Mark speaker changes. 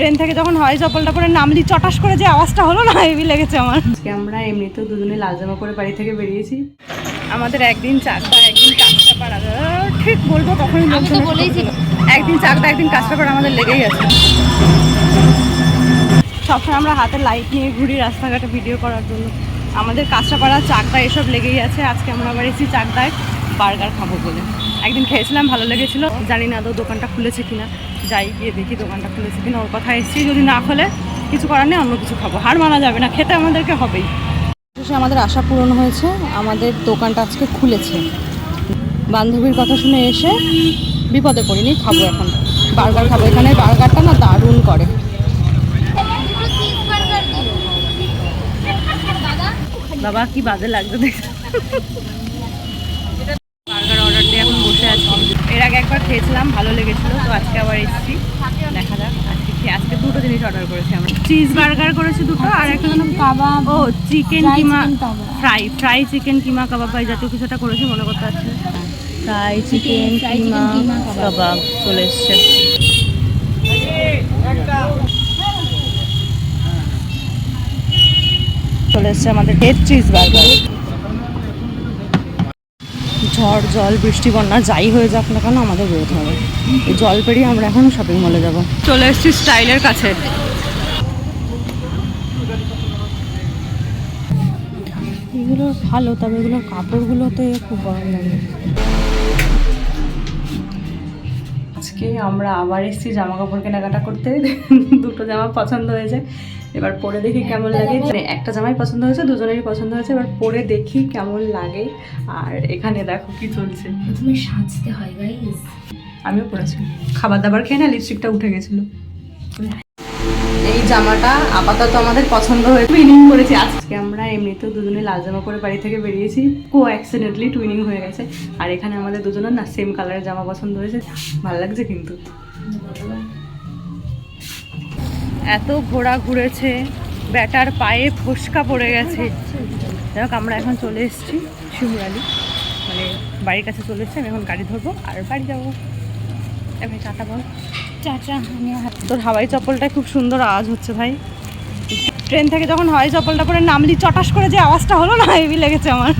Speaker 1: Train থেকে যখন হয় চপ্পলটা পরে নামলি চটাস করে যে আওয়াজটা হলো না, হেভি লেগেছে আমার। আজকে আমরা এমনিতেও দুজনে লাল জামা পরে বাড়ি থেকে বেরিয়েছি। আমাদের একদিন চাকদা একদিন কাঁচরাপাড়া, ঠিক বলবো তখনই লোকজন বলেইছিল একদিন চাকদা একদিন কাঁচরাপাড়া আমাদের লেগেই আছে। সবসময় আমরা হাতে লাইট নিয়ে ঘুরি রাস্তাঘাটে ভিডিও করার জন্য। আমাদের কাঁচরাপাড়া চাকদা এসব লেগেই আছে। আজকে আমরা আবার এসেছি চাকদায় বার্গার খাবো বলে। একদিন খেয়েছিলাম, ভালো লেগেছিলো। জানি না আদৌ দোকানটা খুলেছে কিনা, যাই গিয়ে দেখি দোকানটা খুলেছে কিনা। ওর কথা এসেছি, যদি না খোলে কিছু করার নেই, অন্য কিছু খাবো। হার মানা যাবে না, খেতে আমাদেরকে হবেই। আমাদের আশা পূরণ হয়েছে, আমাদের দোকানটা আজকে খুলেছে। বান্ধবীর কথা শুনে এসে বিপদে পড়িনি, খাবো এখন বার্গার খাবো। এখানে বার্গারটা না দারুণ করে। বাবা কি বাজে লাগছে দেখতে। বার্গার অর্ডার দিয়ে এখন বসে আছি। এর আগে একবার খেয়েছিলাম, ভালো লেগেছিলো, তো আজকে আবার এসেছি। দেখা যাক আজকে দুটো জিনিস অর্ডার করেছি আমরা। চিজ বার্গার করেছি দুটো, আর একটা কাবাব, ও চিকেন কিমা ফ্রাই চিকেন কিমা কাবাব এই জাতীয় কিছুটা করেছি, মনে করতে পারছি। ফ্রাই চিকেন কিমা কাবাব চলে এসছে। চলে এসছে আমাদের হেড চিজ বার্গার। ঝড় জল বৃষ্টি বন্যা যাই হয়ে যাক না কেন আমাদের বেরোতে হবে। এই জল পেরিয়ে আমরা এখন শপিং মলে যাব। চলে এসেছি স্টাইলের কাছে। এগুলো ভালো, তবে এগুলোর কাপড়গুলোতে খুব গরম লাগে। আজকে আমরা আবার এসেছি জামা কাপড় কেনাকাটা করতে। দুটো জামা পছন্দ হয়েছে, এবার পরে দেখি কেমন লাগে। একটা জামাই পছন্দ হয়েছে, দুজনেরই পছন্দ হয়েছে, এবার পরে দেখি কেমন লাগে। আর এখানে দেখো কি চলছে,
Speaker 2: প্রথমে সাজতে হয় গাইস।
Speaker 1: আমিও পরেছি, খাবার দাবার খেয়ে না লিপস্টিকটা উঠে গেছিলো। এই জামাটা আপাতত আমাদের পছন্দ হয়ে টুইনিং করেছি। আজকে আমরা এমনিতেও দুজনে লাল জামা পরে বাড়ি থেকে বেরিয়েছি, অ্যাক্সিডেন্টলি টুইনিং হয়ে গেছে। আর এখানে আমাদের দুজনের না সেম কালারের জামা পছন্দ হয়েছে, ভালো লাগছে। কিন্তু এত ঘোড়া ঘুরেছে, ব্যাটার পায়ে ফোসকা পড়ে গেছে। যাই হোক, আমরা এখন চলে এসেছি শিমুরালি, মানে বাড়ির কাছে চলে এসেছি। আমি এখন গাড়ি ধরবো আর বাড়ি যাবো। ভাই চাটা বল।
Speaker 2: চাচা আমি
Speaker 1: তোর হাওয়াই চপ্পলটা খুব সুন্দর আওয়াজ হচ্ছে ভাই। ট্রেন থেকে যখন হাওয়াই চপ্পলটা পরে নামলি চটাস করে যে আওয়াজটা হলো না, হেভি লেগেছে আমার।